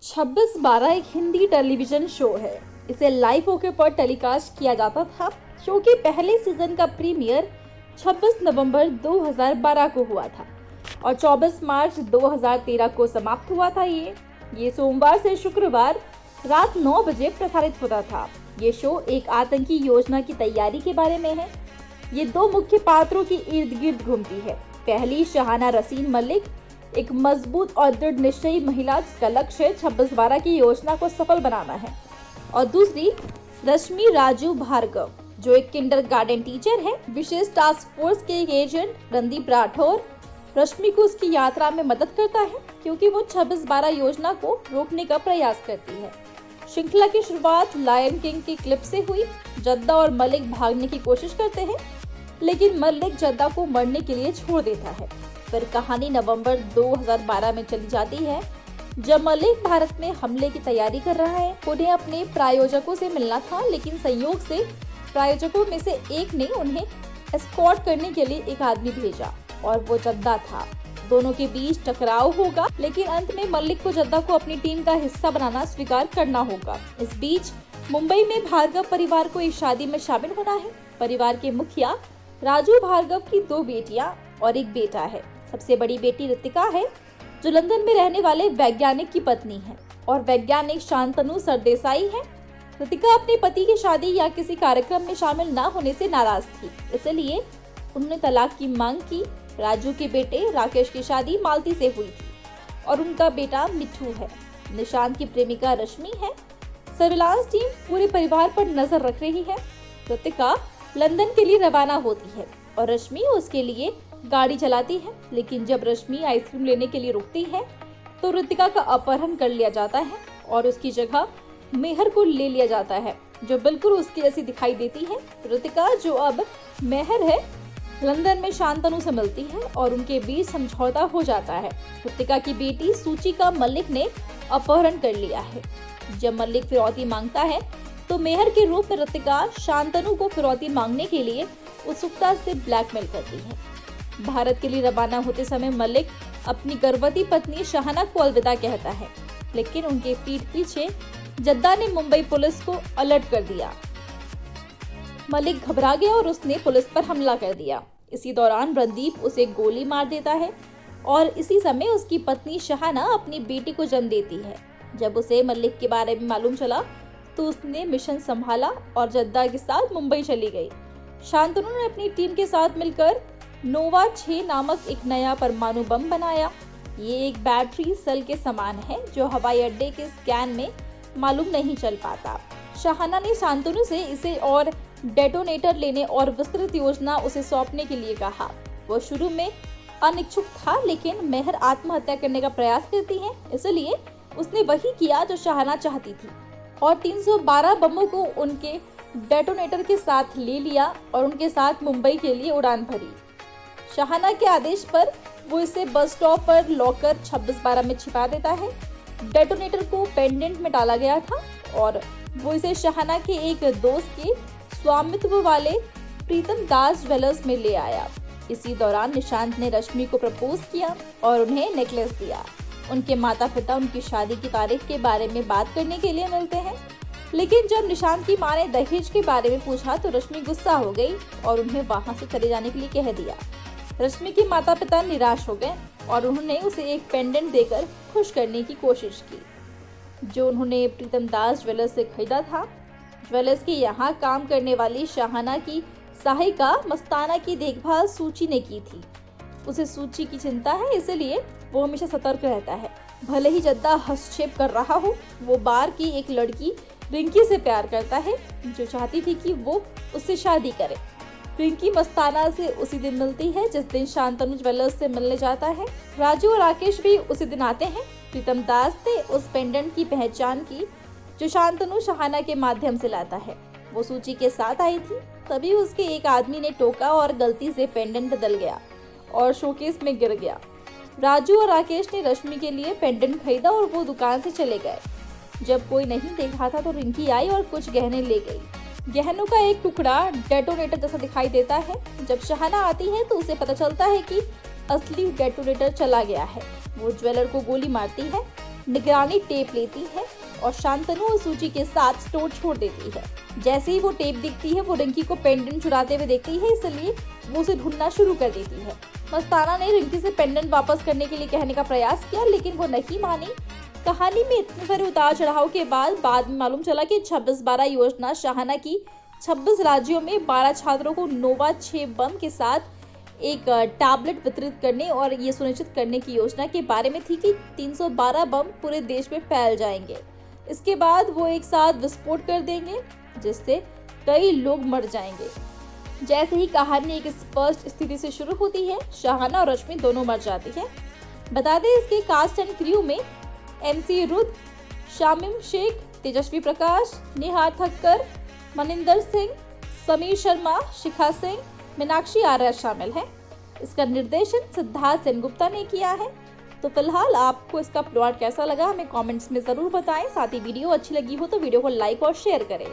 26/12 एक Hindi television show है। इसे लाइव ओके पर टेलीकास्ट किया जाता था। शो के पहले सीजन का प्रीमियर 26 नवंबर 2012 को हुआ था और 24 मार्च 2013 को समाप्त हुआ था। ये सोमवार से शुक्रवार रात 9 बजे प्रसारित होता था। ये शो एक आतंकी योजना की तैयारी के बारे में है। ये दो मुख्य पात्रों के इर्द गिर्द घूमती है। पहली शहाना रसीन मलिक, एक मजबूत और दृढ़ निश्चयी महिला जिसका लक्ष्य 26/12 की योजना को सफल बनाना है, और दूसरी रश्मि राजू भार्गव, जो एक किंडरगार्टन टीचर है। विशेष टास्क फोर्स के एक एजेंट रणदीप राठौर रश्मि को उसकी यात्रा में मदद करता है, क्योंकि वो 26/12 योजना को रोकने का प्रयास करती है। श्रृंखला की शुरुआत लायन किंग की क्लिप से हुई। जद्दा और मलिक भागने की कोशिश करते हैं, लेकिन मलिक जद्दा को मरने के लिए छोड़ देता है। फिर कहानी नवंबर 2012 में चली जाती है, जब मलिक भारत में हमले की तैयारी कर रहा है। उन्हें अपने प्रायोजकों से मिलना था, लेकिन संयोग से प्रायोजकों में से एक ने उन्हें एस्कॉर्ट करने के लिए एक आदमी भेजा, और वो जद्दा था। दोनों के बीच टकराव होगा, लेकिन अंत में मलिक को जद्दा को अपनी टीम का हिस्सा बनाना स्वीकार करना होगा। इस बीच मुंबई में भार्गव परिवार को एक शादी में शामिल होना है। परिवार के मुखिया राजू भार्गव की 2 बेटियां और एक बेटा है। सबसे बड़ी बेटी रितिका है, जो लंदन में रहने वाले वैज्ञानिक की पत्नी है, और वैज्ञानिक शांतनु सरदेसाई है। रितिका अपने पति की शादी या किसी कार्यक्रम में शामिल न होने से नाराज थी, इसलिए उन्होंने तलाक की मांग की। राजू के बेटे राकेश की शादी मालती से हुई थी, और उनका बेटा मिठू है। निशांत की प्रेमिका रश्मि है। सर्विलांस टीम पूरे परिवार पर नजर रख रही है। रितिका लंदन के लिए रवाना होती है और रश्मि उसके लिए गाड़ी चलाती है, लेकिन जब रश्मि आइसक्रीम लेने के लिए रुकती है तो रितिका का अपहरण कर लिया जाता है और उसकी जगह मेहर को ले लिया जाता है, जो बिल्कुल उसकी जैसी दिखाई देती है। रितिका, जो अब मेहर है, लंदन में शांतनु से मिलती है और उनके बीच समझौता हो जाता है। रितिका की बेटी सूची का मलिक ने अपहरण कर लिया है। जब मलिक फिरौती मांगता है तो मेहर के रूप में रितिका शांतनु को फिरौती मांगने के लिए उत्सुकता से ब्लैकमेल करती है। भारत के लिए रवाना होते समय मलिक अपनी गर्भवती पत्नी शहाना को अलविदा कहता है, लेकिन उनके पीठ पीछे जद्दा ने मुंबई पुलिस को अलर्ट कर दिया। मलिक घबरा गया और उसने पुलिस पर हमला कर दिया। इसी दौरान रणदीप उसे गोली मार देता है, और इसी समय उसकी पत्नी शहाना अपनी बेटी को जन्म देती है। जब उसे मलिक के बारे में मालूम चला तो उसने मिशन संभाला और जद्दा के साथ मुंबई चली गई। शांतनु ने अपनी टीम के साथ मिलकर नोवा 6 नामक एक नया परमाणु बम बनाया। ये एक बैटरी सेल के समान है, जो हवाई अड्डे के स्कैन में मालूम नहीं चल पाता। शहाना ने शांतनु से इसे और डेटोनेटर लेने और विस्तृत योजना उसे सौंपने के लिए कहा। वो शुरू में अनिच्छुक था, लेकिन मेहर आत्महत्या करने का प्रयास करती है, इसलिए उसने वही किया जो शहाना चाहती थी, और 312 बमों को उनके डेटोनेटर के साथ ले लिया और उनके साथ मुंबई के लिए उड़ान भरी। शहाना के आदेश पर वो इसे बस स्टॉप पर लॉकर 26/12 में छिपा देता है। डेटोनेटर को पेंडेंट में डाला गया था और वो इसे शहाना के एक दोस्त के स्वामित्व वाले प्रीतम दास ज्वेलर्स में ले आया। इसी दौरान निशांत ने रश्मि को प्रपोज किया और उन्हें नेकलेस दिया। उनके माता पिता उनकी शादी की तारीख के बारे में बात करने के लिए मिलते हैं, लेकिन जब निशांत की मां ने दहेज के बारे में पूछा तो रश्मि गुस्सा हो गई और उन्हें वहां से चले जाने के लिए कह दिया। रश्मि के माता पिता निराश हो गए और उन्होंने उसे एक पेंडेंट देकर खुश करने की कोशिश की, जो उन्होंने प्रीतम दास ज्वेलर्स से खरीदा था। ज्वेलर्स के यहाँ काम करने वाली शहाना की सहायिका मस्ताना की देखभाल सूची ने की थी। उसे सूची की चिंता है, इसलिए वो हमेशा सतर्क रहता है। भले ही जद्दा हस्तक्षेप कर रहा हो, वो बार की एक लड़की रिंकी से प्यार करता है, जो चाहती थी कि वो उससे शादी करे। रिंकी मस्ताना से उसी दिन मिलती है जिस दिन शांतनु ज्वेलर्स से मिलने जाता है। राजू और राकेश भी उसी दिन आते हैं। प्रीतम दास ने उस पेंडेंट की पहचान की जो शांतनु शहाना के माध्यम से लाता है। वो सूची के साथ आई थी, तभी उसके एक आदमी ने टोका और गलती से पेंडेंट बदल गया और शोकेस में गिर गया। राजू और राकेश ने रश्मि के लिए पेंडेंट खरीदा और वो दुकान से चले गए। जब कोई नहीं देख रहा था तो रिंकी आई और कुछ गहने ले गई। गहनों का एक टुकड़ा डेटोनेटर जैसा दिखाई देता है। जब शहाना आती है तो उसे पता चलता है कि असली डेटोनेटर चला गया है। वो ज्वेलर को गोली मारती है, निगरानी टेप लेती है और शांतनु और सूची के साथ स्टोर छोड़ देती है। जैसे ही वो टेप दिखती है वो रिंकी को पेंडेंट चुराते हुए देखती है, इसलिए वो उसे ढूंढना शुरू कर देती है। मस्ताना ने रिंकी से पेंडेंट वापस करने के लिए कहने का प्रयास किया, लेकिन वो नहीं मानी। कहानी में इतने सारे उतार चढ़ाव के बाद में मालूम चला कि 26/12 योजना शाहाना की 26 राज्यों में 12 छात्रों को नोवा 6 बम के साथ एक टैबलेट वितरित करने और ये सुनिश्चित करने की योजना के बारे में थी कि 312 बम पूरे देश में फैल जाएंगे। इसके बाद वो एक साथ विस्फोट कर देंगे, जिससे कई लोग मर जाएंगे। जैसे ही कहानी एक स्पष्ट स्थिति से शुरू होती है, शाहाना और रश्मि दोनों मर जाती है। बता दें इसके कास्ट एंड क्रू में MC रुद्र, शामिम शेख, तेजस्वी प्रकाश, निहार ठक्कर, मनिंदर सिंह, समीर शर्मा, शिखा सिंह, मीनाक्षी आर्या शामिल हैं। इसका निर्देशन सिद्धार्थ सेनगुप्ता ने किया है। तो फिलहाल आपको इसका प्लॉट कैसा लगा हमें कमेंट्स में जरूर बताएं। साथ ही वीडियो अच्छी लगी हो तो वीडियो को लाइक और शेयर करें।